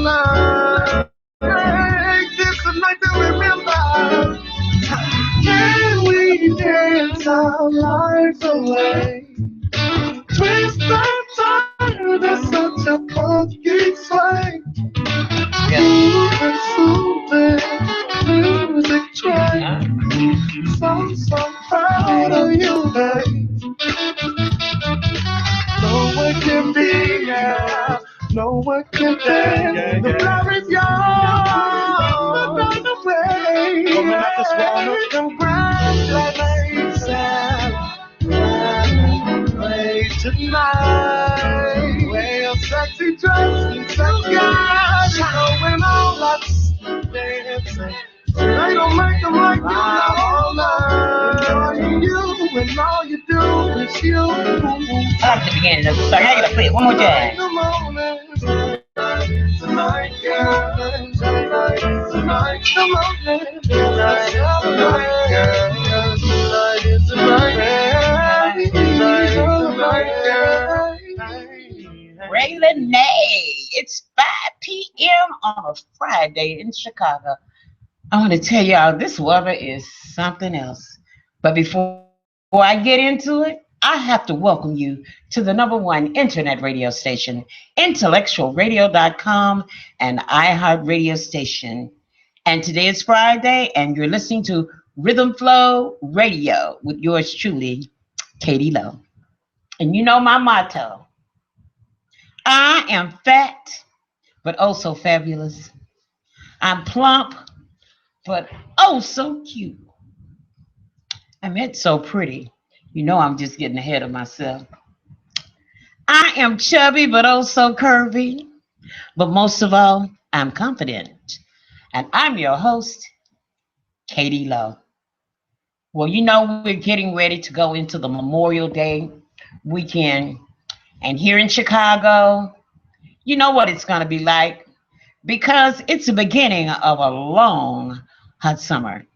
night. Make this a night to remember. Can we dance our lives away? Twist and turn, there's such a funky sway. Moving, soothing, music train. So proud of you, babe. No one can be here, no one can dance. The floor is yours, run away. Coming up this one, congratulations. Play tonight. Wear your sexy dress and sexy eyes. Showing all that dancing. They don't make them like you all night. You and all you do is you. I like the beginning of the song. I gotta play it one more time. Tonight, girl. Tonight, come on, tonight, girl. Tonight is the night. Regular Nay. It's 5 p.m. on a Friday in Chicago. I want to tell y'all, this weather is something else. But before I get into it, I have to welcome you to the #1 internet radio station, IntellectualRadio.com and iHeartRadio station. And today is Friday, and you're listening to Rhythm Flow Radio with yours truly, Katie Lowe. And you know my motto. I am fat, but oh so fabulous. I'm plump, but oh so cute. I meant so pretty. You know I'm just getting ahead of myself. I am chubby, but oh so curvy. But most of all, I'm confident. And I'm your host, Katie Lowe. Well, you know we're getting ready to go into the Memorial Day weekend. And here in Chicago, you know what it's going to be like. Because it's the beginning of a long, hot summer.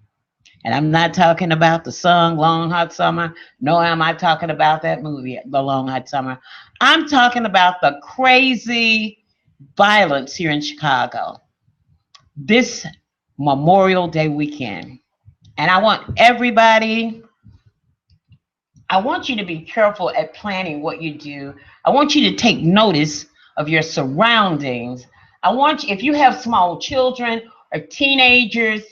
And I'm not talking about the song Long Hot Summer. No, I'm not talking about that movie, The Long Hot Summer. I'm talking about the crazy violence here in Chicago this Memorial Day weekend. And I want you to be careful at planning what you do. I want you to take notice of your surroundings. If you have small children or teenagers,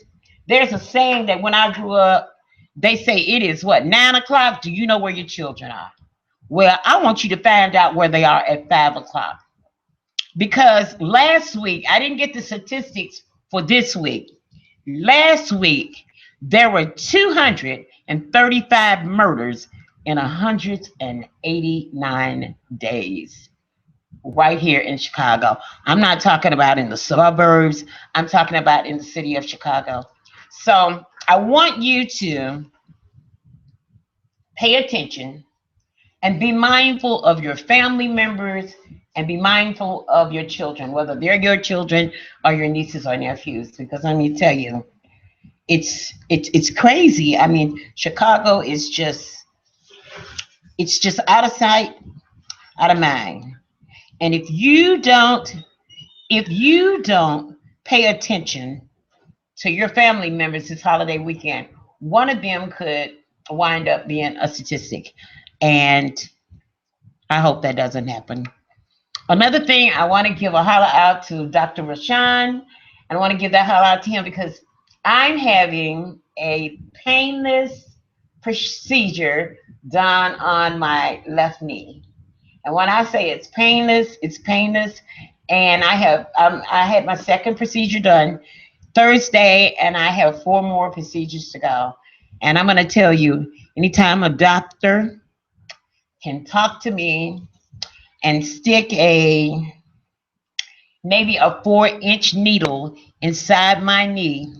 there's a saying that when I grew up, they say it is 9 o'clock? Do you know where your children are? Well, I want you to find out where they are at 5 o'clock. Because last week, I didn't get the statistics for this week. Last week, there were 235 murders in 189 days. Right here in Chicago. I'm not talking about in the suburbs. I'm talking about in the city of Chicago. So I want you to pay attention and be mindful of your family members and be mindful of your children, whether they're your children or your nieces or nephews. Because let me tell you, it's crazy. I mean, Chicago is it's just out of sight, out of mind. And if you don't pay attention to your family members this holiday weekend, one of them could wind up being a statistic. And I hope that doesn't happen. Another thing, I want to give a holler out to Dr. Rashawn. I want to give that holler out to him because I'm having a painless procedure done on my left knee. And when I say it's painless, it's painless. And I had my second procedure done Thursday, and I have 4 more procedures to go. And I'm going to tell you, anytime a doctor can talk to me and stick maybe a 4-inch needle inside my knee,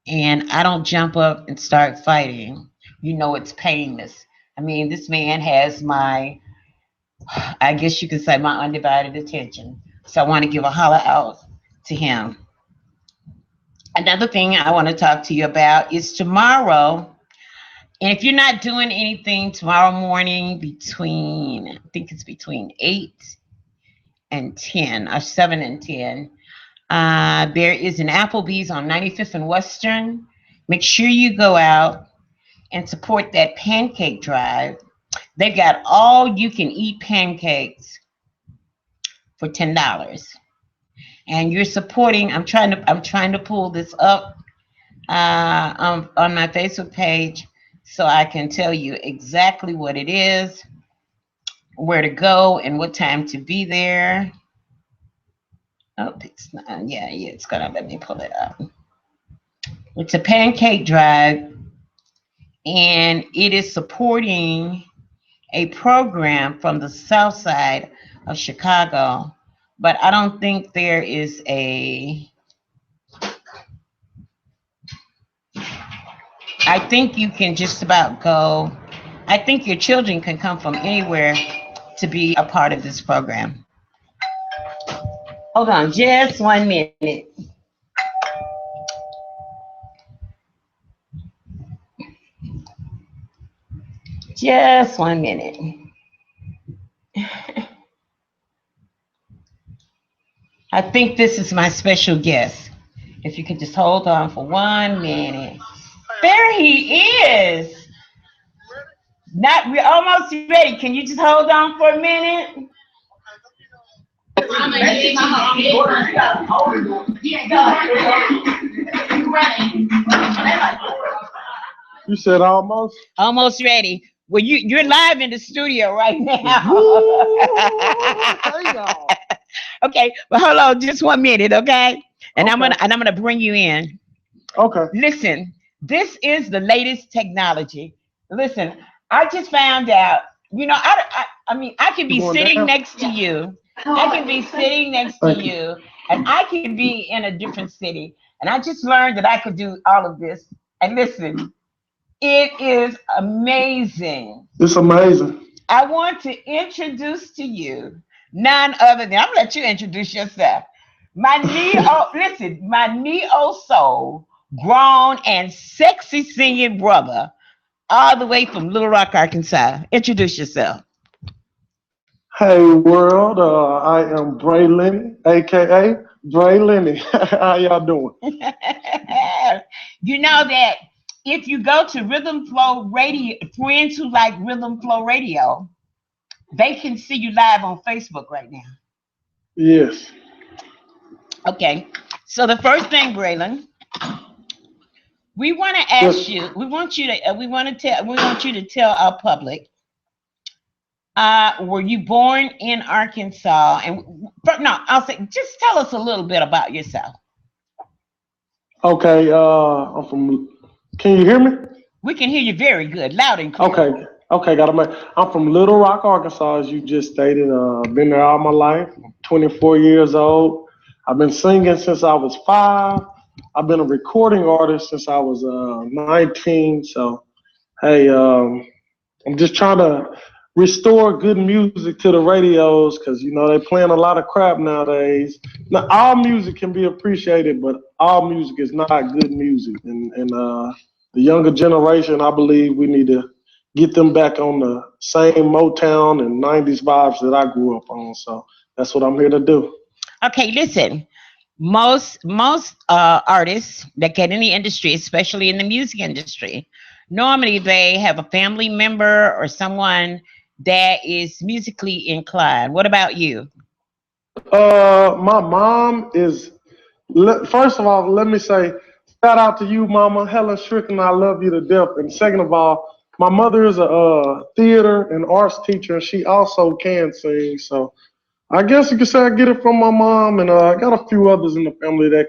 and I don't jump up and start fighting, you know it's painless. I mean, this man has I guess you could say my undivided attention. So I want to give a holler out to him. Another thing I want to talk to you about is tomorrow. And if you're not doing anything tomorrow morning between 8 and 10, or 7 and 10. There is an Applebee's on 95th and Western. Make sure you go out and support that pancake drive. They've got all you can eat pancakes for $10. And you're supporting, I'm trying to pull this up on my Facebook page so I can tell you exactly what it is, where to go, and what time to be there. Oh, it's not. Yeah, it's gonna let me pull it up. It's a pancake drive, and it is supporting a program from the south side of Chicago. But I don't think there is a. I think you can just about go. I think your children can come from anywhere to be a part of this program. Hold on just 1 minute. Just 1 minute. I think this is my special guest. If you could just hold on for 1 minute. There he is. We're almost ready. Can you just hold on for a minute? I'm gonna get You said almost? Almost ready. Well, you're live in the studio right now. Okay, but hold on just 1 minute, okay? And okay. I'm gonna bring you in. Okay. Listen, this is the latest technology. Listen, I just found out. I mean, I could be sitting next to you. I can be sitting next to you, and I can be in a different city. And I just learned that I could do all of this. And listen, it is amazing. It's amazing. I want to introduce to you none other than, I'm gonna let you introduce yourself. My neo soul, grown and sexy singing brother, all the way from Little Rock, Arkansas. Introduce yourself. Hey world, I am Bray Lenny, aka Bray Lenny. How y'all doing? You know that if you go to Rhythm Flow Radio, friends who like Rhythm Flow Radio, they can see you live on Facebook right now. Yes. Okay. So the first thing, Braylon, we want to ask you. We want you to tell our public. Were you born in Arkansas? I'll say, just tell us a little bit about yourself. Okay. I'm from. Can you hear me? We can hear you very good, loud and clear. Okay. I'm from Little Rock, Arkansas, as you just stated. Been there all my life. 24 years old. I've been singing since I was 5. I've been a recording artist since I was 19. So, hey, I'm just trying to restore good music to the radios because, they're playing a lot of crap nowadays. Now, all music can be appreciated, but all music is not good music. And the younger generation, I believe we need to get them back on the same Motown and 90s vibes that I grew up on. So that's what I'm here to do. Okay, listen. Most artists that get in the industry, especially in the music industry, normally they have a family member or someone that is musically inclined. What about you? My mom is. First of all, let me say shout out to you, Mama Helen Strickland. I love you to death. And second of all, my mother is a theater and arts teacher, and she also can sing. So I guess you could say I get it from my mom, and I got a few others in the family that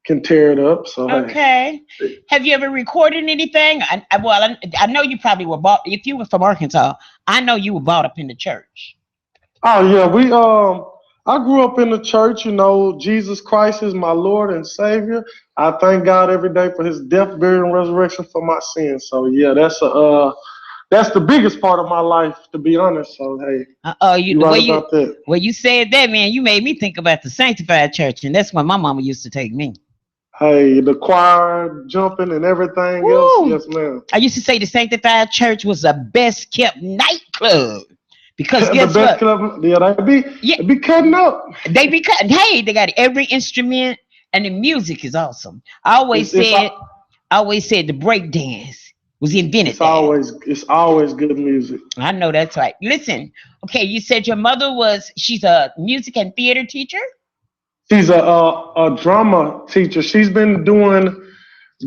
can tear it up. So okay. Hey. Have you ever recorded anything? I know you probably were bought. If you were from Arkansas, I know you were brought up in the church. Oh yeah, I grew up in the church. Jesus Christ is my Lord and Savior. I thank God every day for His death, burial, and resurrection for my sins. So yeah, that's the biggest part of my life, to be honest. So hey, Well, you said that, man. You made me think about the Sanctified Church, and that's where my mama used to take me. Hey, the choir jumping and everything else. Yes, ma'am. I used to say the Sanctified Church was the best kept nightclub. Because The guess best what? club, yeah, Yeah, they be cutting up. they be cutting. Hey, they got every instrument, and the music is awesome. It's it's I always said the break dance was invented there. it's always good music. I know that's right. Listen, okay, you said your mother she's a music and theater teacher. She's a drama teacher. She's been doing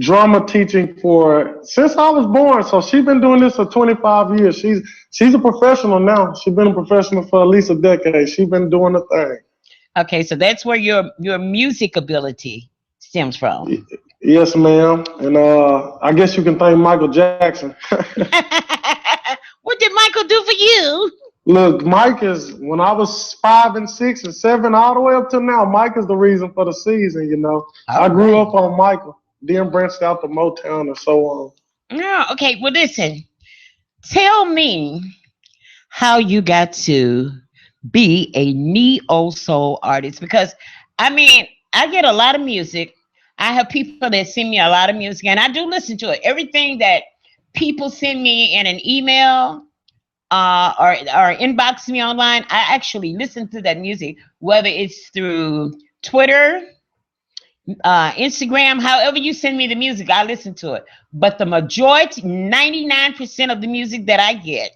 drama teaching for since I was born. So she's been doing this for 25 years. She's a professional now. She's been a professional for at least a decade. She's been doing the thing. Okay, so that's where your music ability stems from. Yes, ma'am. And I guess you can thank Michael Jackson. What did Michael do for you? Look, Mike is when I was 5 and 6 and 7, all the way up to now. Mike is the reason for the season. All I grew right. up on Michael, then branched out to Motown and so on. Yeah, okay, well, listen, tell me how you got to be a neo soul artist because I mean, I get a lot of music. I have people that send me a lot of music, and I do listen to it. Everything that people send me in an email or inbox me online, I actually listen to that music, whether it's through Twitter, Instagram, however you send me the music, I listen to it. But the majority, 99% of the music that I get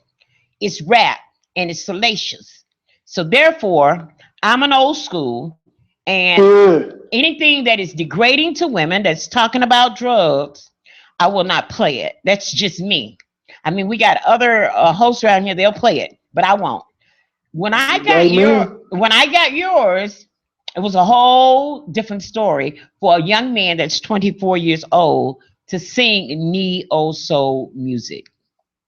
is rap and it's salacious. So therefore, I'm an old school, and Yeah. anything that is degrading to women, that's talking about drugs, I will not play it. That's just me. I mean, we got other hosts around here; they'll play it, but I won't. Amen. When I got yours, it was a whole different story for a young man that's 24 years old to sing neo soul music.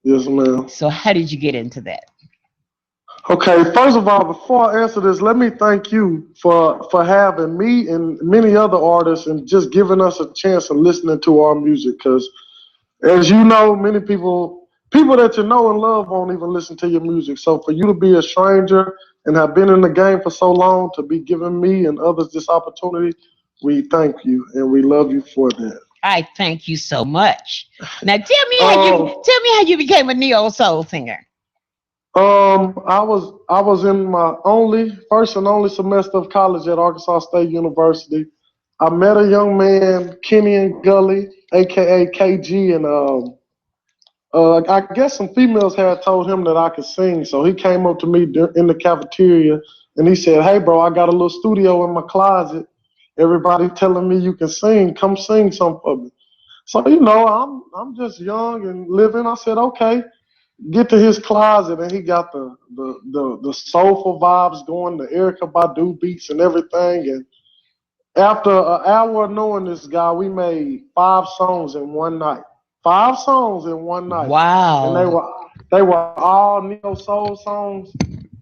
Yes, ma'am. So how did you get into that? Okay, first of all, before I answer this, let me thank you for having me and many other artists and just giving us a chance of listening to our music. Because as you know, many people that you know and love won't even listen to your music. So for you to be a stranger and have been in the game for so long to be giving me and others this opportunity, we thank you and we love you for that. I thank you so much. Now Um, tell me how you became a neo soul singer. I was in my only first and only semester of college at Arkansas State University. I met a young man, Kenny and Gully, aka KG, and I guess some females had told him that I could sing, so he came up to me in the cafeteria and he said, "Hey, bro, I got a little studio in my closet. Everybody telling me you can sing. Come sing some for me." So I'm just young and living. I said, "Okay." Get to his closet and he got the soulful vibes going, the Erica Badu beats and everything. And after an hour of knowing this guy, we made 5 songs in one night. 5 songs in one night, and they Wow. were they were all neo soul songs.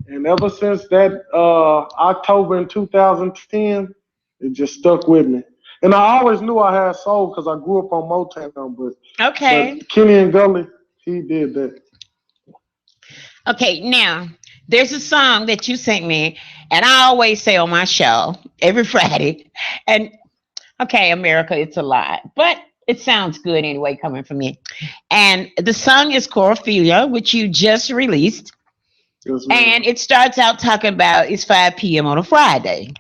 And ever since that October in 2010, it just stuck with me. And I always knew I had soul because I grew up on Motown, Okay. but Kenny and Gully, he did that. Okay, now there's a song that you sent me, and I always say on my show every Friday. And okay, America, it's a lot, but it sounds good anyway coming from me. And the song is Chorophilia, which you just released. Yes, ma'am. And it starts out talking about it's 5 p.m. on a Friday.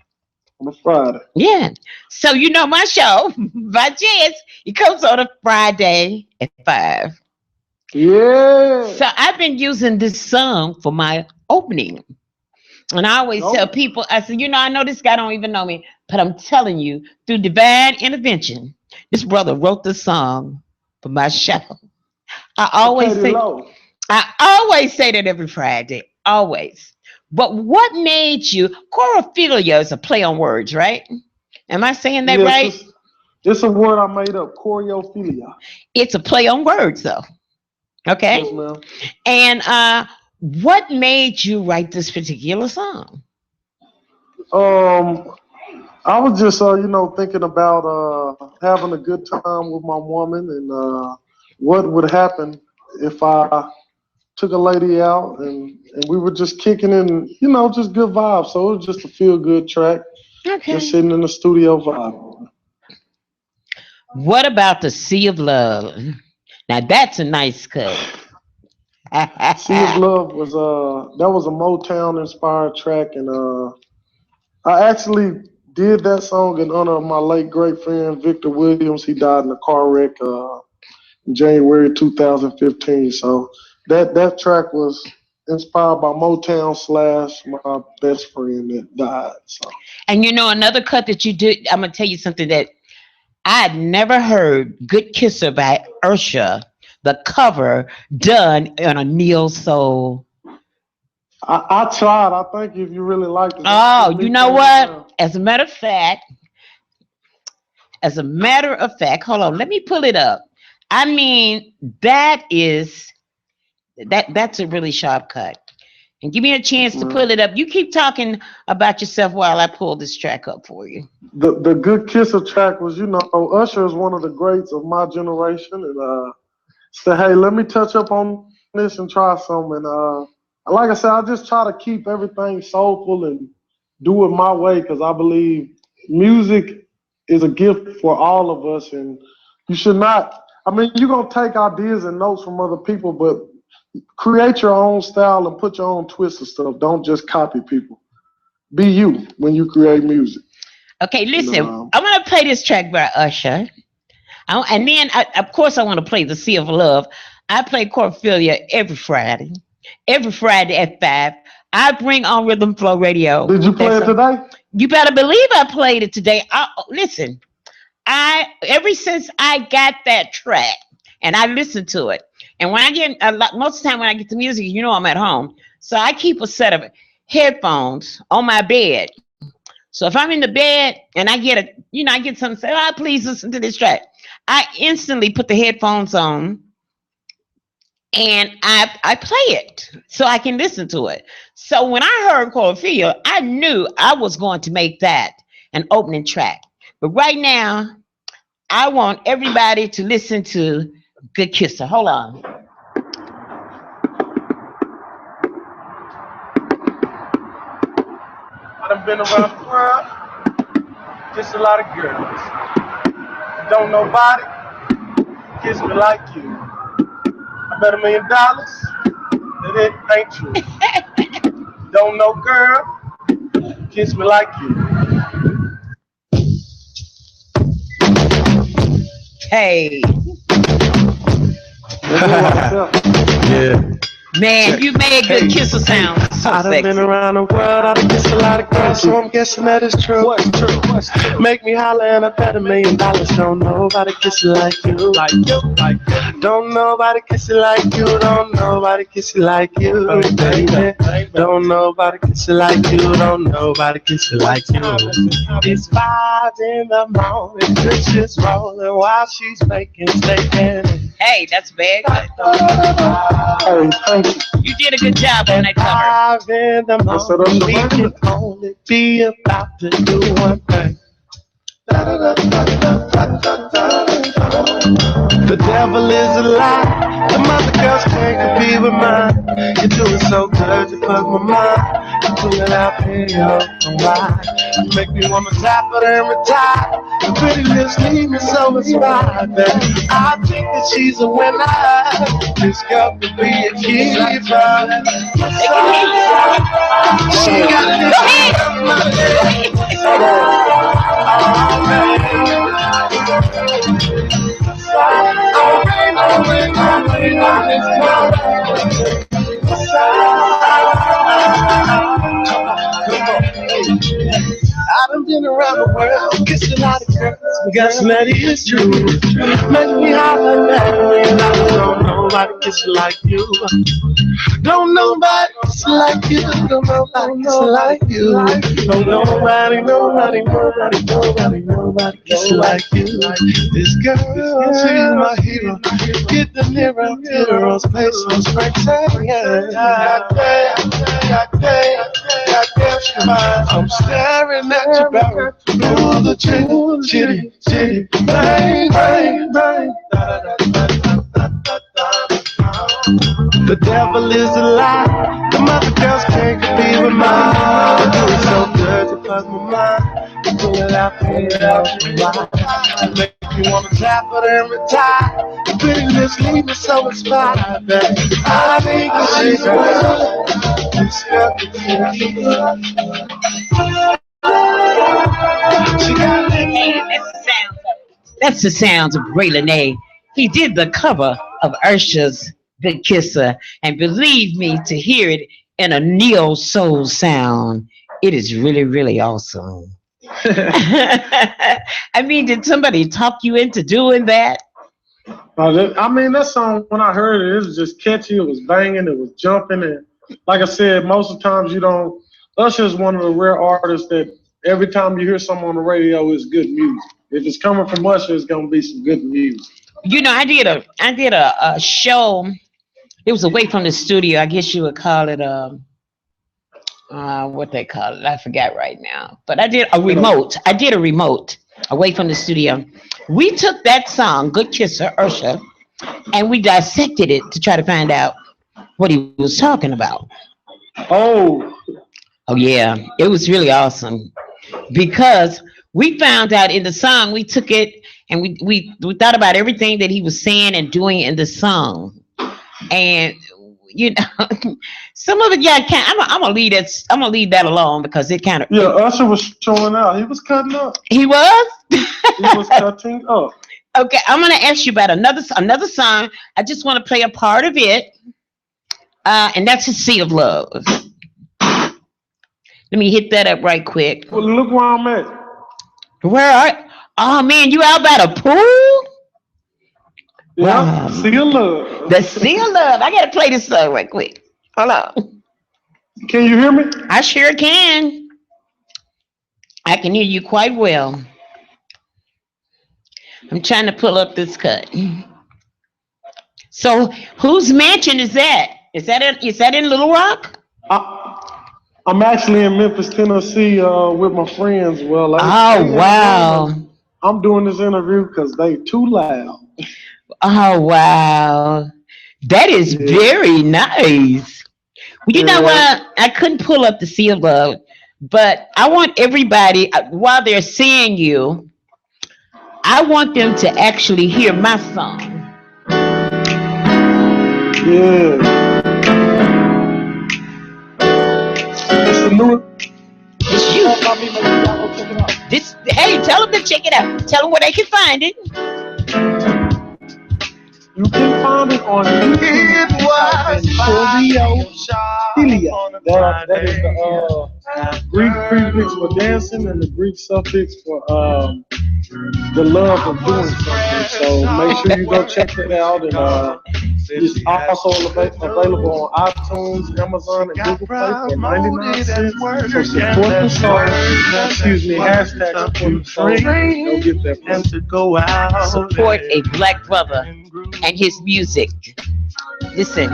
On a Friday. Yeah. So you know my show, by chance, it comes on a Friday at 5. Yeah. So I've been using this song for my opening. And I always tell Oh, people, I said, I know this guy don't even know me, but I'm telling you, through divine intervention, this brother wrote the song for my show. I for always Katie say, Lowe. I always say that every Friday, always. But what made you, chorophilia is a play on words, right? Am I saying that Yes, right? it's a word I made up. Choreophilia. It's a play on words, though. Yes, Okay. ma'am. And what made you write this particular song? Um, I was just thinking about having a good time with my woman and what would happen if I took a lady out and we were just kicking in, just good vibes. So it was just a feel good track, just Okay. sitting in the studio vibe. What about the Sea of Love? Now that's a nice cut. Sea of Love was that was a Motown inspired track, and I actually did that song in honor of my late great friend Victor Williams. He died in a car wreck in January 2015. So that track was inspired by Motown / my best friend that died. So. And you know, another cut that you did, I'm gonna tell you something that I had never heard. Good Kisser by Ursha, the cover done on a neo soul. I tried. I think if you really like it, Oh, you know what? As a matter of fact, hold on, let me pull it up. I mean, that's a really sharp cut. And give me a chance to pull it up. You keep talking about yourself while I pull this track up for you. The Good Kisser track was, Usher is one of the greats of my generation, and said, hey, let me touch up on this and try some. And like I said, I just try to keep everything soulful and do it my way, because I believe music is a gift for all of us, and you should not. I mean, you're gonna take ideas and notes from other people, but create your own style and put your own twist of stuff. Don't just copy people. Be you when you create music. Okay, listen, I'm going to play this track by Usher. And then, of course, I want to play The Sea of Love. I play Corphilia every Friday. Every Friday at 5. I bring on Rhythm Flow Radio. Did you play it today? You better believe I played it today. Listen, ever since I got that track, and I listen to it, and when I get most of the time when I get the music, I'm at home, so I keep a set of headphones on my bed. So if I'm in the bed and I get something to say, oh, please listen to this track, I instantly put the headphones on and I play it so I can listen to it. So when I heard Corphilia, I knew I was going to make that an opening track. But right now, I want everybody to listen to Good Kisser. Hold on. I've been around the world, just a lot of girls. Don't nobody kiss me like you. I bet $1 million that it ain't true. Don't no girl kiss me like you. Hey. Yeah. Man, you made Good Kisser sound so I done sexy. been around the world, I done kissed a lot of girls, so I'm guessing that is true. What's true? Make me holler and I bet $1 million. Don't nobody kiss it like you. Don't nobody kiss it like you. Don't nobody kiss it like you, baby. Don't nobody kiss it like you. Don't nobody kiss it like you. It's 5 in the morning, bitches rolling while she's making steak. Hey, that's big. Hey, thank you. You did a good job on that cover. 5 in the morning, we can only be about to do one thing. The devil is a lie. The mother girls can't compete with mine. You're doing so good, you plug my mind. You pull it out, video, why? You make me wanna tap it and retire. The pretty lips leave me so inspired that I think that she's a winner. This girl could be a keeper. She got I done been around the world, kissed a lot of girls, but guess that is true. Make me holler, man, don't nobody kiss like you. Don't nobody kiss like you. Don't nobody kiss like you. Don't nobody kiss like you. This girl, she's my hero. Get the Nero, heroes, play some spring. I'm staring at your barrel. Ooh, the chitty, bang, bang, bang. The devil is a lie. The mother girls can't compete with mine. I'm doing so good to fuck my mind. You pull it out, make you wanna tap it and retire. The prettiness leave me so inspired that I think she's That's the sounds of Ray Lene. He did the cover of Ursha's Good Kisser, and believe me, to hear it in a neo soul sound, it is really, really awesome. I mean, did somebody talk you into doing that? I mean, that song, when I heard it, it was just catchy. It was banging. It was jumping. And like I said, most of the times you don't. Usher is one of the rare artists that every time you hear something on the radio, it's good music. If it's coming from Usher, it's gonna be some good music. You know, I did a show. It was away from the studio. I guess you would call it what they call it. I forgot right now. But I did a remote. Away from the studio. We took that song, Good Kisser, Ursha, and we dissected it to try to find out what he was talking about. Oh yeah, it was really awesome because we found out in the song. We took it and we thought about everything that he was saying and doing in the song, and you know, some of it, yeah, I'm gonna leave that alone because it kind of. Yeah, Usher was showing out. He was cutting up. He was. He was cutting up. Okay, I'm gonna ask you about another song. I just want to play a part of it, and that's "A Sea of Love." Let me hit that up right quick. Well, look where I'm at. Where are? Oh man, you out by the pool? Yeah, Sea of Love. The Sea of Love. I gotta play this song right quick. Hold on. Can you hear me? I sure can. I can hear you quite well. I'm trying to pull up this cut. So, whose mansion is that? Is that in Little Rock? I'm actually in Memphis, Tennessee, with my friends. Well, wow! I'm doing this interview because they too loud. Oh wow, that is very nice. Well, you know what? I couldn't pull up the Sea of Love, but I want everybody while they're seeing you, I want them to actually hear my song. Yeah. It's you. Hey, tell them to check it out. Tell them where they can find it. You can find it on YouTube. That is the Greek prefix for dancing and the Greek suffix for the love of doing something. So make sure you go check it out. And it's also available on iTunes, Amazon, and Google Play for 99 cents. So support the song. Hashtag support the song. Go get that place. Support a black brother and his music. Listen,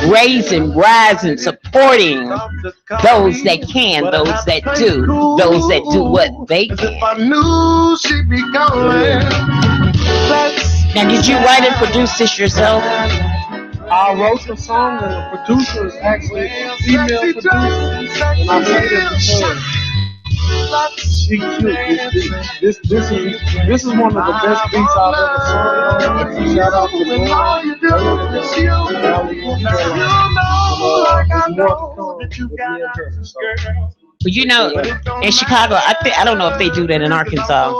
rising, supporting those that can, those that do what they can. If I knew she'd be going. Now, did you write and produce this yourself? I wrote the song, and the producer is actually a female producer, and I made it because she cute. This is one of the best beats I've ever sung. Shout out to the Well, you know, in Chicago, I don't know if they do that in Arkansas.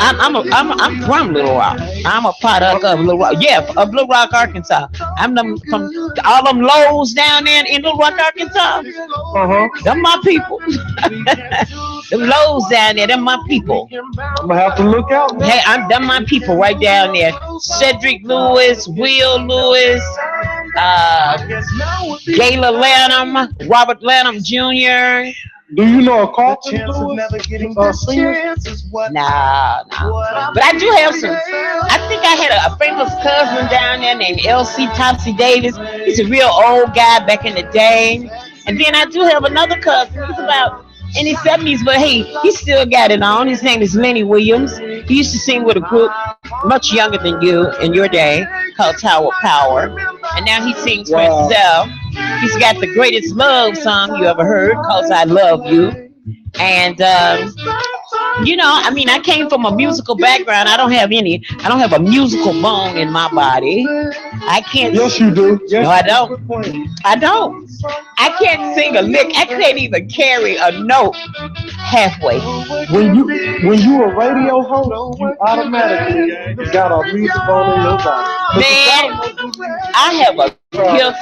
I'm from Little Rock. I'm a product of Little Rock. Yeah, of Little Rock, Arkansas. I'm from all them lows down there in Little Rock, Arkansas. Them my people. Them lows down there, them my people. I'm gonna have to look out. Hey, them my people right down there. Cedric Lewis, Will Lewis, Gayla Lanham, Robert Lanham Jr. Do you know a Carlton singer? Nah. But I do have some. I think I had a famous cousin down there named L.C. Topsy Davis. He's a real old guy back in the day. And then I do have another cousin. He's about in his 70s, but hey, he still got it on. His name is Lenny Williams. He used to sing with a group much younger than you in your day called Tower Power. And now he sings for himself. He's got the greatest love song you ever heard, "'Cause I Love You." And I mean, I came from a musical background. I don't have a musical bone in my body. I can't. Yes, you do. Yes, no, I don't. I don't. I can't sing a lick. I can't even carry a note halfway. When you a radio host, you automatically got a music bone in your body. Man, I have a gift.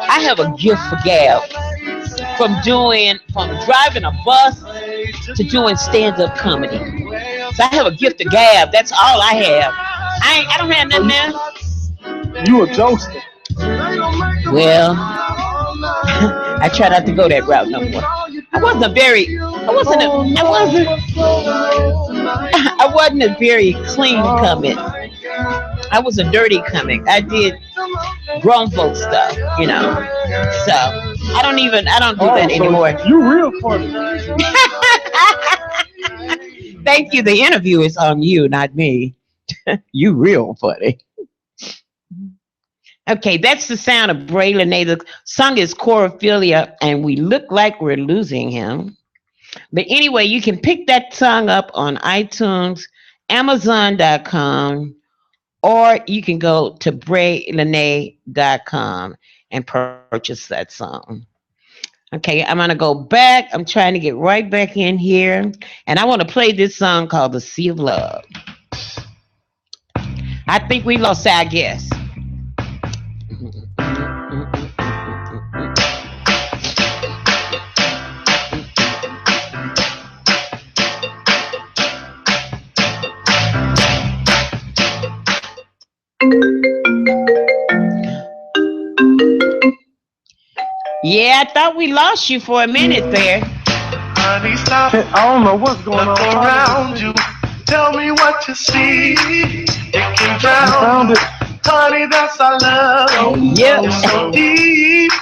I have a gift for gab. From driving a bus to doing stand-up comedy. So I have a gift of gab. That's all I have. I don't have nothing else. You a jokester. Well, I try not to go that route no more. I wasn't a very clean comic. I was a dirty comic. I did grown folk stuff, So I don't do that anymore. You real funny. Thank you. The interview is on you, not me. You real funny. Okay, that's the sound of Braylon A. The song is Chorophilia, and we look like we're losing him. But anyway, you can pick that song up on iTunes, Amazon.com, or you can go to braylone.com and purchase that song. Okay, I'm going to go back. I'm trying to get right back in here. And I want to play this song called The Sea of Love. I think we lost our guest. Yeah, I thought we lost you for a minute there. Honey, stop. I don't know what's going on around you. Tell me what you see. It can drown. Honey, that's our love. Yep. So deep.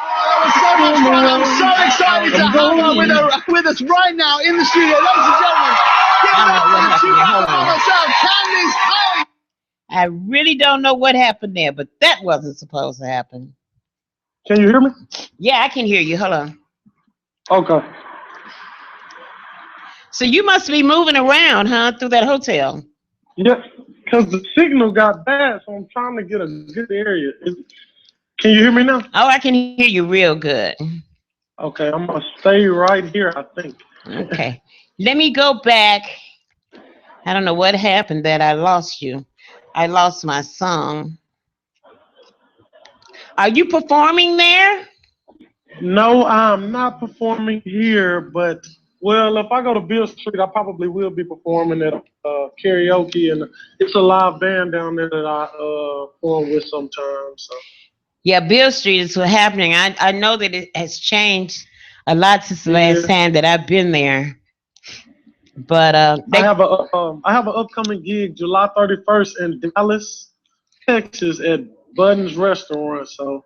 I'm so excited to have her with us right now in the studio. Ladies and gentlemen, give it up for the superstar herself, Candice Holly. I really don't know what happened there, but that wasn't supposed to happen. Can you hear me? Yeah, I can hear you. Hold on. Okay. So you must be moving around, huh, through that hotel? Yeah, because the signal got bad, so I'm trying to get a good area. Can you hear me now? Oh, I can hear you real good. Okay, I'm going to stay right here, I think. Okay. Let me go back. I don't know what happened that I lost you. I lost my song. Are you performing there? No, I'm not performing here, but, well, if I go to Beale Street, I probably will be performing at karaoke, and it's a live band down there that I perform with sometimes. So. Yeah, Beale Street is what's happening. I know that it has changed a lot since the last time that I've been there. But I have an upcoming gig July 31st in Dallas, Texas at Budden's Restaurant. So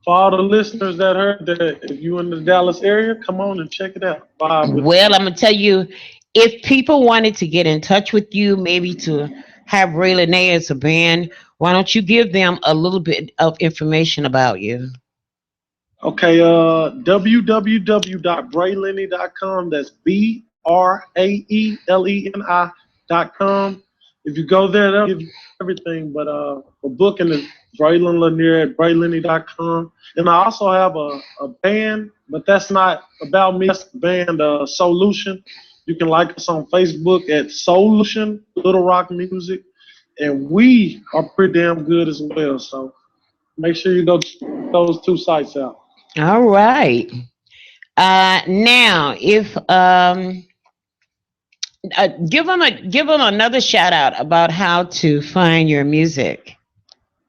for all the listeners that heard that, if you're in the Dallas area, come on and check it out. Well, I'm going to tell you, if people wanted to get in touch with you, maybe to have Braylon A as a band, why don't you give them a little bit of information about you? Okay, www.brayleni.com. That's BRAELENI.com. If you go there, they'll give you everything. But for booking is Braylon Lanier at brayleni.com. And I also have a band, but that's not about me. That's the band Solution. You can like us on Facebook at Solution Little Rock Music. And we are pretty damn good as well. So make sure you go check those two sites out. All right. Now, if give them another shout out about how to find your music.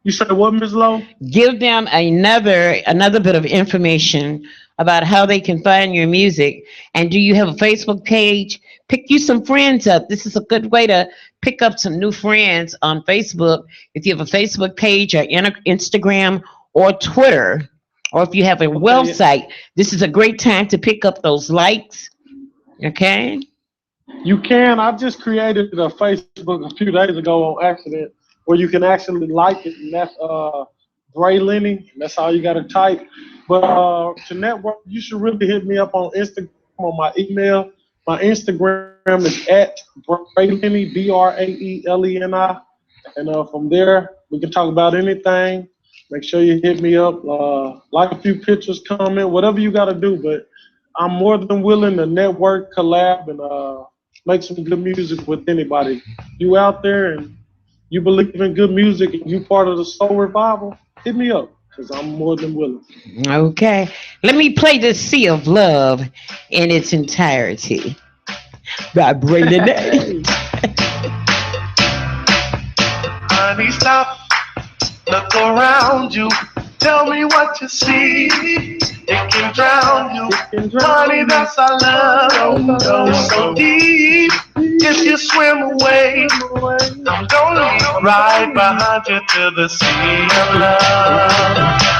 You said what, Ms. Lowe? Give them another bit of information about how they can find your music. And do you have a Facebook page? Pick you some friends up. This is a good way to pick up some new friends on Facebook. If you have a Facebook page or Instagram or Twitter, or if you have a website, this is a great time to pick up those likes. Okay? You can. I just created a Facebook a few days ago on accident where you can actually like it, and that's Braylon. That's all you got to type. But to network, you should really hit me up on on my email. My Instagram is at Braeleni, Braeleni. And from there, we can talk about anything. Make sure you hit me up, like a few pictures, comment, whatever you got to do. But I'm more than willing to network, collab, and make some good music with anybody. You out there and you believe in good music and you part of the soul revival, hit me up because I'm more than willing. Okay. Let me play the Sea of Love in its entirety by Braeleni. Honey, stop. Look around you. Tell me what you see. It can drown you. Honey, that's our love. Go so deep. If you swim away, I'm gonna be right behind you to the sea of love.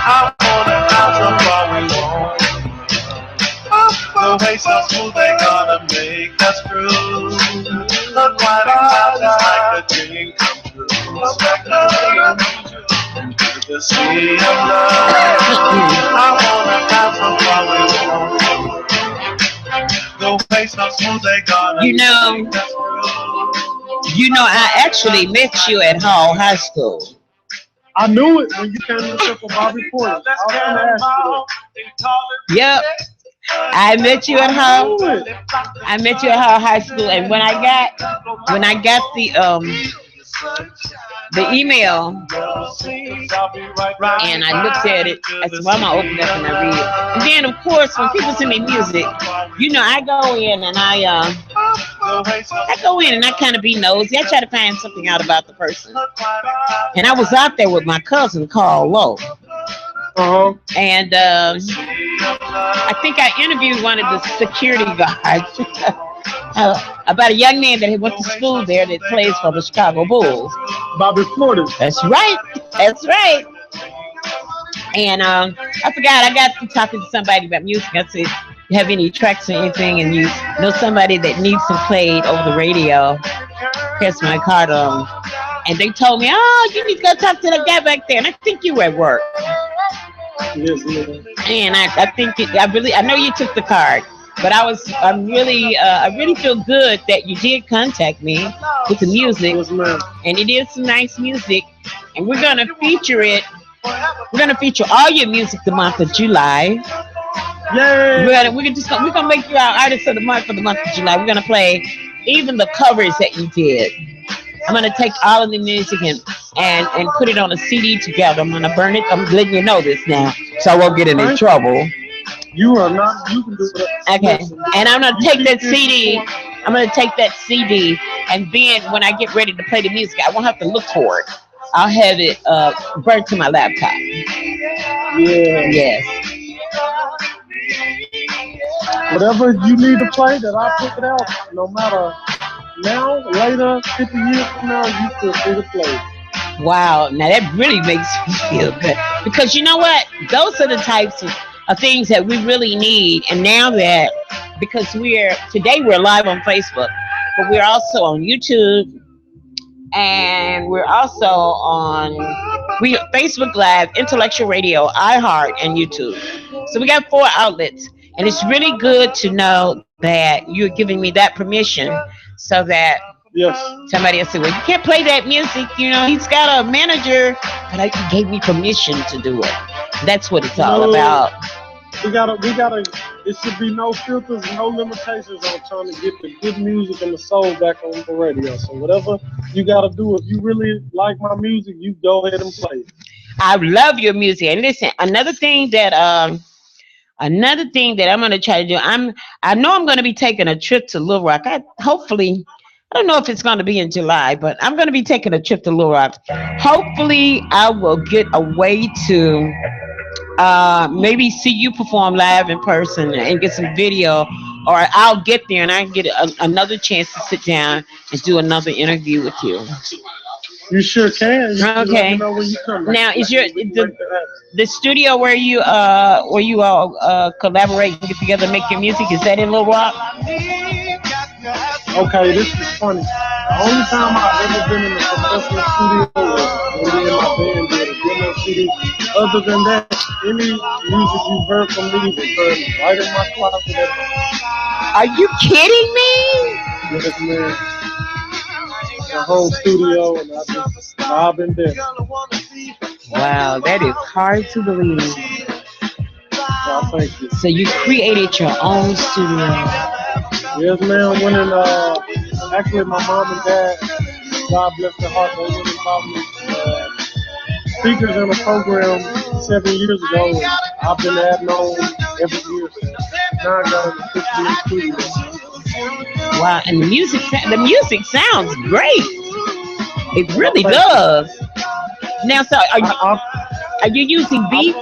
I wanna have some fun we won't. The way so smooth they gonna make us cruise. Look what I like a dream come true. The sea of love. I wanna have some fun we won't. The way so smooth they gonna make us cruise. I actually met you at Hall High School. I knew it when you came to the for Bobby Porter. Yep. I met you at Hall. I met you at Hall High School, and when I got the email, and I looked at it. I said, "Why am I opening up and I read it?" And then, of course, when people send me music, I go in and I kind of be nosy. I try to find something out about the person. And I was out there with my cousin Carl Lowe. And I think I interviewed one of the security guards about a young man that had went to school there that plays for the Chicago Bulls. Bobby Porter. That's right. That's right. And I forgot, I got to talking to somebody about music. I said, you have any tracks or anything, and you know somebody that needs them played over the radio? Here's my card on. And they told me, oh, you need to go talk to that guy back there. And I think you were at work. Yes, yes. And I think I know you took the card, but I really feel good that you did contact me with the music, and it is some nice music, and we're gonna feature it. We're gonna feature all your music the month of July. Yay! We're gonna make you our artist of the month for the month of July. We're gonna play even the covers that you did. I'm gonna take all of the music and put it on a CD together. I'm gonna burn it. I'm letting you know this now, so I won't get in any trouble. You are not. You can do it. Okay. And I'm gonna take that CD. I'm gonna take that CD, and then when I get ready to play the music, I won't have to look for it. I'll have it burnt to my laptop. Yeah. Yes. Whatever you need to play, that I pick it out. No matter now, later, 50 years from now, you feel free to play. Wow. Now that really makes me feel good, because you know what? Those are the types of things that we really need. And now that, because today we're live on Facebook, but we're also on YouTube, and we're also on Facebook Live, Intellectual Radio, iHeart, and YouTube. So we got 4 outlets, and it's really good to know that you're giving me that permission, so that somebody else said, well, you can't play that music, he's got a manager, but he gave me permission to do it. That's what it's all about. We gotta, it should be no filters, no limitations on trying to get the good music and the soul back on the radio. So whatever you gotta do, if you really like my music, you go ahead and play it. I love your music. And listen, another thing that I'm gonna try to do, I know I'm gonna be taking a trip to Little Rock. I don't know if it's going to be in July, but I'm going to be taking a trip to Little Rock. Hopefully, I will get a way to maybe see you perform live in person and get some video, or I'll get there and I can get another chance to sit down and do another interview with you. You sure can. Okay. Know when you come. Now, is the studio where you all collaborate and get together and make your music, is that in Little Rock? Okay, this is funny. The only time I've ever been in a professional studio was when me and my band did a demo CD. Other than that, any music you've heard from me was heard right in my closet. Are you kidding me? Yes, man. The whole studio, and I've been there. Wow, that is hard to believe. Well, thank you. So you created your own studio. Yes, man. When actually my mom and dad, God bless their heart, they went and bought me speakers in a program 7 years ago, and I've been adding on every year. Now I got an official studio. Wow, and the music sounds great. It really Thank you. does. Now, so I, are you using beats?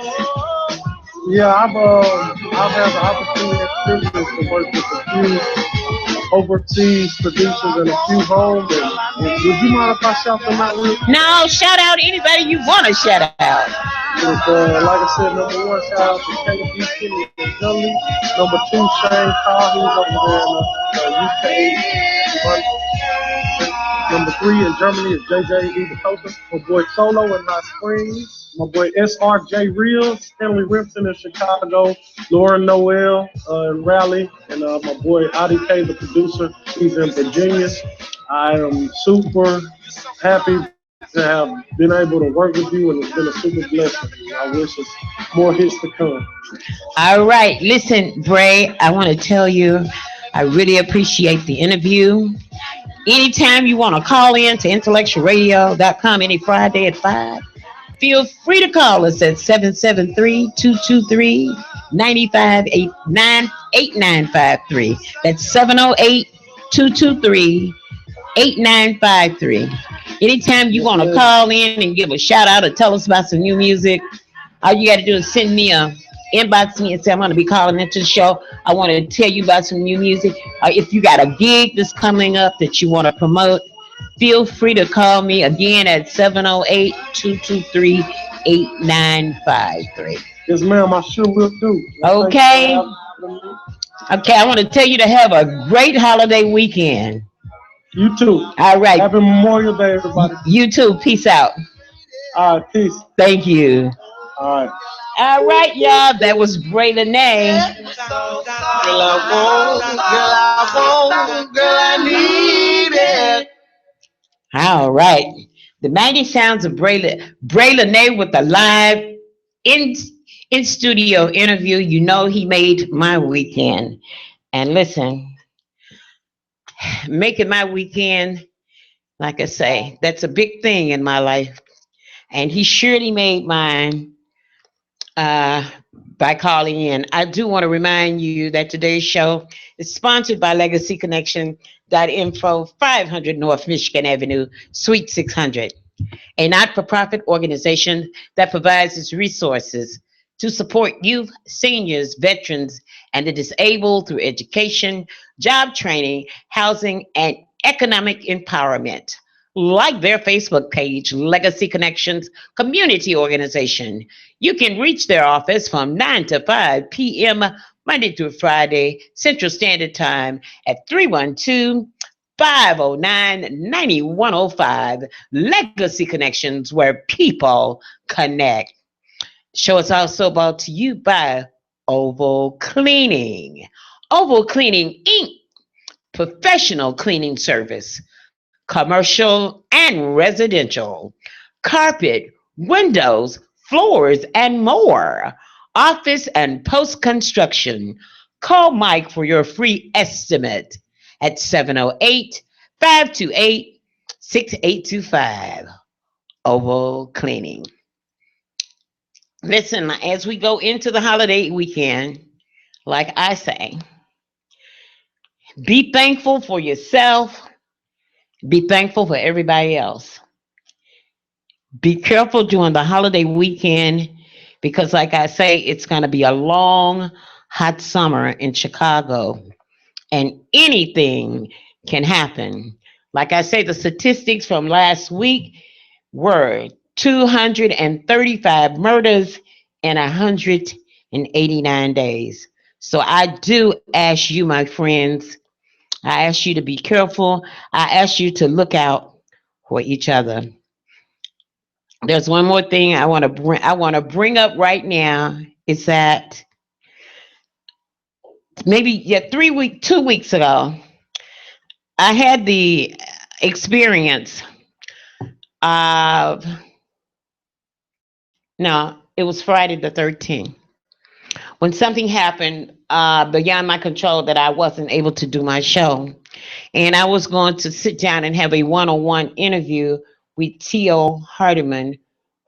Yeah, I've had the opportunity and privilege to work with a few overseas producers in a few homes. And would you mind if I shout them out real quick? No, shout out anybody you want to shout out. Like I said, number one, shout out to Kelly Beacon and Jolie. Number two, Shane Carr, he's over there in the UK. Number three in Germany is JJ Evacosa. My boy Solo in Hot Springs. My boy SRJ Real, Stanley Rimpton in Chicago. Lauren Noel in Raleigh. And my boy Adi K, the producer, he's in Virginia. I am super happy to have been able to work with you, and it's been a super blessing. I wish us more hits to come. All right, listen, Bray, I want to tell you, I really appreciate the interview. Anytime you want to call in to intellectualradio.com any Friday at 5, feel free to call us at 773-223-8953. That's 708-223-8953. Anytime you want to call in and give a shout out or tell us about some new music, all you got to do is inbox me and say, I'm going to be calling into the show. I want to tell you about some new music. If you got a gig that's coming up that you want to promote, feel free to call me again at 708-223-8953. Yes, ma'am, I sure will do. Okay. Okay, I want to tell you to have a great holiday weekend. You too. All right. Happy Memorial Day, everybody. You too. Peace out. All right, peace. Thank you. All right. All right, y'all. That was Bray Lene. Girl, I need it. All right. The 90 sounds of Bray Lene with a live in studio interview. You know he made my weekend. And listen, making my weekend, like I say, that's a big thing in my life. And he surely made mine by calling in. I do want to remind you that today's show is sponsored by Legacy Connection.info, 500 North Michigan Avenue, Suite 600, a not-for-profit organization that provides its resources to support youth, seniors, veterans, and the disabled through education, job training, housing, and economic empowerment. Like their Facebook page, Legacy Connections Community Organization. You can reach their office from 9 to 5 p.m. Monday through Friday, Central Standard Time at 312-509-9105. Legacy Connections, where people connect. Show is also brought to you by Oval Cleaning. Oval Cleaning, Inc., professional cleaning service, commercial and residential, carpet, windows, floors, and more. Office and post-construction. Call Mike for your free estimate at 708-528-6825. Oval Cleaning. Listen, as we go into the holiday weekend, like I say, be thankful for yourself. Be thankful for everybody else. Be careful during the holiday weekend because, like I say, it's going to be a long, hot summer in Chicago, and anything can happen. Like I say, the statistics from last week were 235 murders in 189 days. So I do ask you, my friends, I ask you to be careful. I ask you to look out for each other. There's one more thing I want to bring up right now. Is that maybe 2 weeks ago, I had the experience of, no, it was Friday the 13th, when something happened beyond my control that I wasn't able to do my show. And I was going to sit down and have a one-on-one interview with T.O. Hardiman,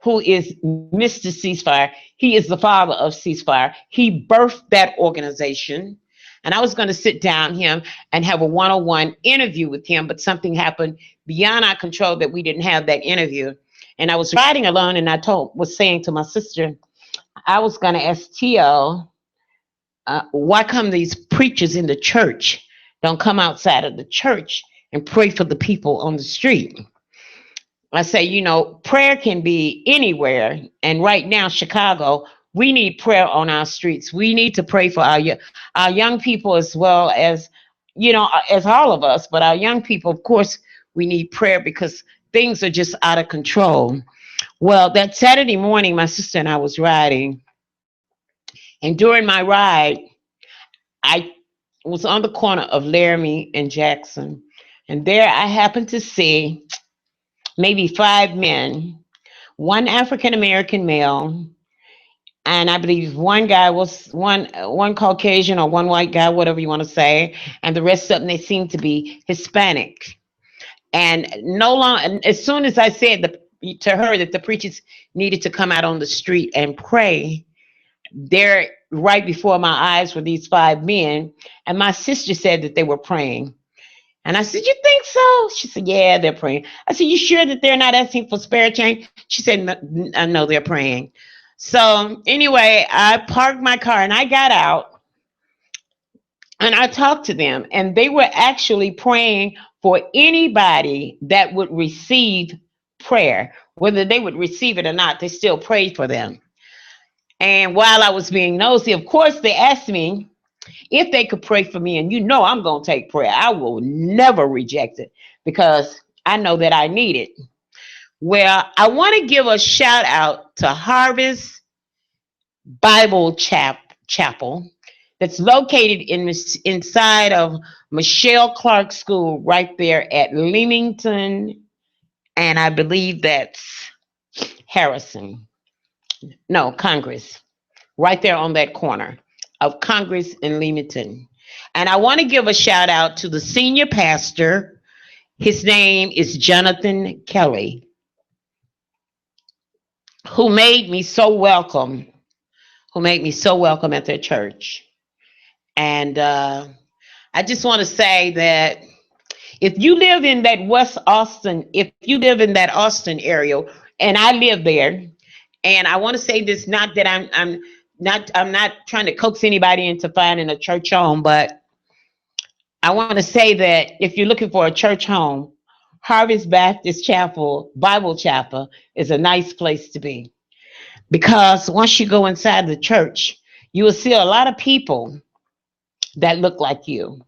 who is Mr. Ceasefire. He is the father of Ceasefire. He birthed that organization. And I was going to sit down him and have a one-on-one interview with him, but something happened beyond our control that we didn't have that interview. And I was riding alone, and was saying to my sister, I was going to ask T.O., why come these preachers in the church don't come outside of the church and pray for the people on the street? I say, prayer can be anywhere. And right now, Chicago, we need prayer on our streets. We need to pray for our young people, as well as, as all of us. But our young people, of course, we need prayer because things are just out of control. Well, that Saturday morning, my sister and I was riding. And during my ride, I was on the corner of Laramie and Jackson. And there I happened to see maybe 5 men, one African-American male, and I believe one guy was one Caucasian or one white guy, whatever you want to say, and the rest of them, they seemed to be Hispanic. And as soon as I said to her that the preachers needed to come out on the street and pray, there right before my eyes were these 5 men, and my sister said that they were praying. And I said, you think so? She said, yeah, they're praying. I said, you sure that they're not asking for spare change? She said, no, they're praying. So anyway, I parked my car and I got out and I talked to them, and they were actually praying for anybody that would receive prayer. Whether they would receive it or not, they still prayed for them. And while I was being nosy, of course, they asked me if they could pray for me. And I'm going to take prayer. I will never reject it because I know that I need it. Well, I want to give a shout out to Harvest Bible Chapel that's located inside of Michelle Clark School right there at Leamington, and I believe that's Congress, right there on that corner of Congress and Leamington. And I want to give a shout out to the senior pastor. His name is Jonathan Kelly, who made me so welcome at their church. And I just want to say that if you live in that Austin area, and I live there, and I want to say this, not that I'm not trying to coax anybody into finding a church home, but I want to say that if you're looking for a church home, Harvest Baptist Chapel, Bible Chapel is a nice place to be. Because once you go inside the church, you will see a lot of people that look like you,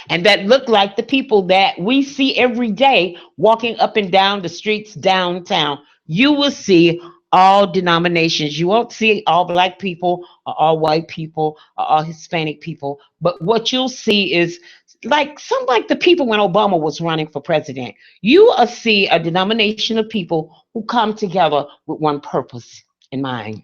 and that look like the people that we see every day walking up and down the streets downtown. You will see all denominations. You won't see all black people or all white people or all Hispanic people, but what you'll see is like the people when Obama was running for president. You will see a denomination of people who come together with one purpose in mind.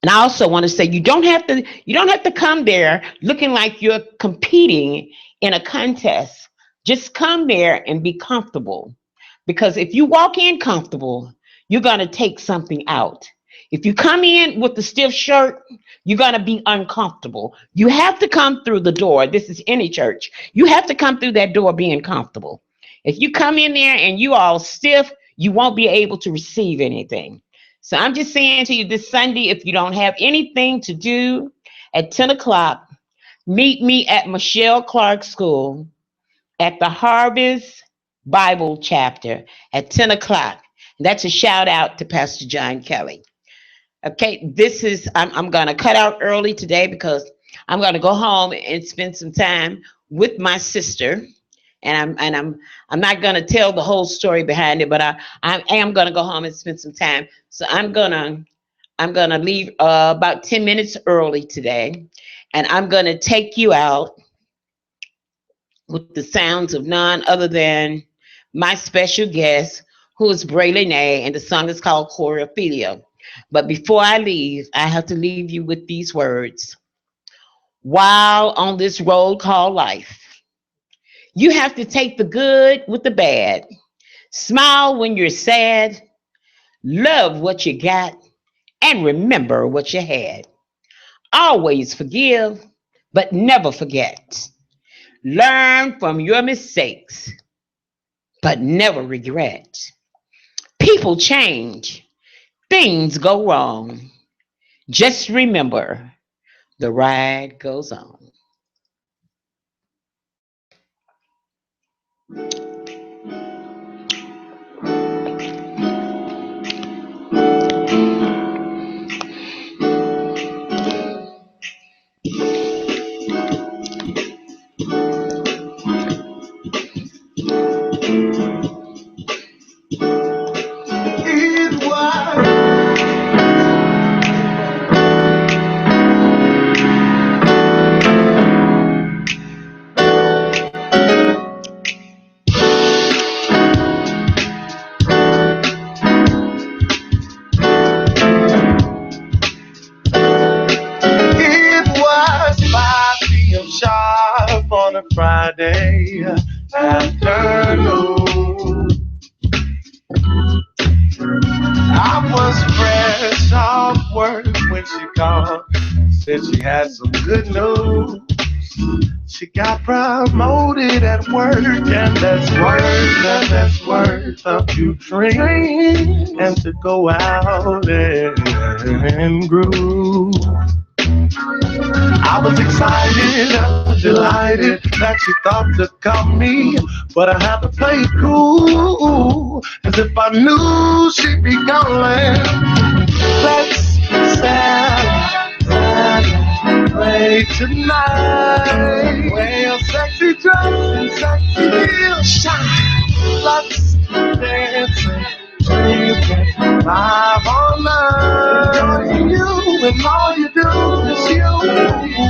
And I also want to say you don't have to come there looking like you're competing in a contest. Just come there and be comfortable. Because if you walk in comfortable, you're going to take something out. If you come in with the stiff shirt, you're going to be uncomfortable. You have to come through the door. This is any church. You have to come through that door being comfortable. If you come in there and you all stiff, you won't be able to receive anything. So I'm just saying to you this Sunday, if you don't have anything to do, at 10 o'clock, meet me at Michelle Clark School at the Harvest Bible Chapter at 10 o'clock. That's a shout out to Pastor John Kelly. Okay, I'm going to cut out early today because I'm going to go home and spend some time with my sister. And I'm not going to tell the whole story behind it, but I am going to go home and spend some time. So I'm gonna leave about 10 minutes early today, And I'm going to take you out with the sounds of none other than my special guest, who is Braylon A., and the song is called Chorophilia. But before I leave, I have to leave you with these words. While on this road called life, you have to take the good with the bad. Smile when you're sad. Love what you got. And remember what you had. Always forgive, but never forget. Learn from your mistakes, but never regret. People change. Things go wrong. Just remember, the ride goes on. It was. It was 5 p.m. sharp on a Friday afternoon. I was fresh off work when she called. Said she had some good news. She got promoted at work, and that's worth a few drinks and to go out and groove. I was excited, I was delighted that she thought to come me, but I had to play it cool, as if I knew she'd be calling. Let's celebrate tonight. Wear your sexy dress and sexy heels, shine. Let's dance and drink and vibe all night. Enjoying you and all you do is you.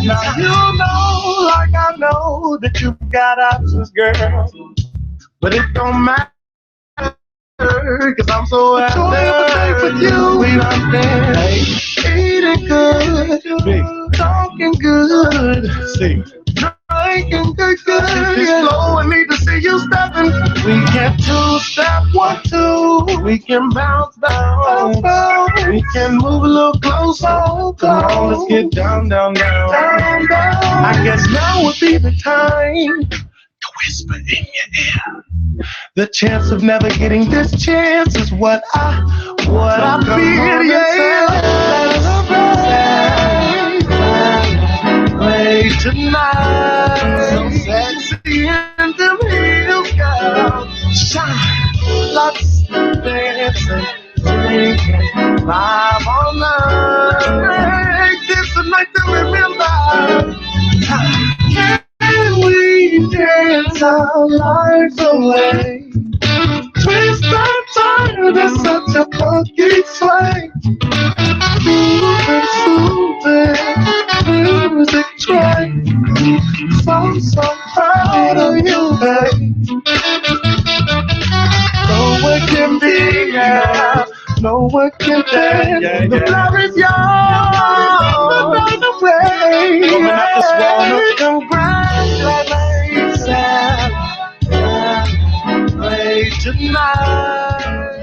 Now you know, like I know, that you've got options, girl, but it don't matter. Cause I'm so out there with you. We done dance, eating good, talking good, drinking good. It's slow, I need to see you stepping. We can two-step, 1, 2. We can bounce down. We can move a little closer. Come on, let's get down. I guess now would be the time to whisper in your ear. The chance of never getting this chance is what I feel. Yeah, celebrate tonight. So sexy in them heels, girl. Shine, let's dance and drink and vibe all night. Make this a night to remember. Can we dance our lives away? Twist and turn to such a funky sway. Soothing music train. So proud of you, babe. No one can be, yeah. No one can dance. The flower is yours. Run away. Coming up the swamp. Congratulations. Celebrate tonight.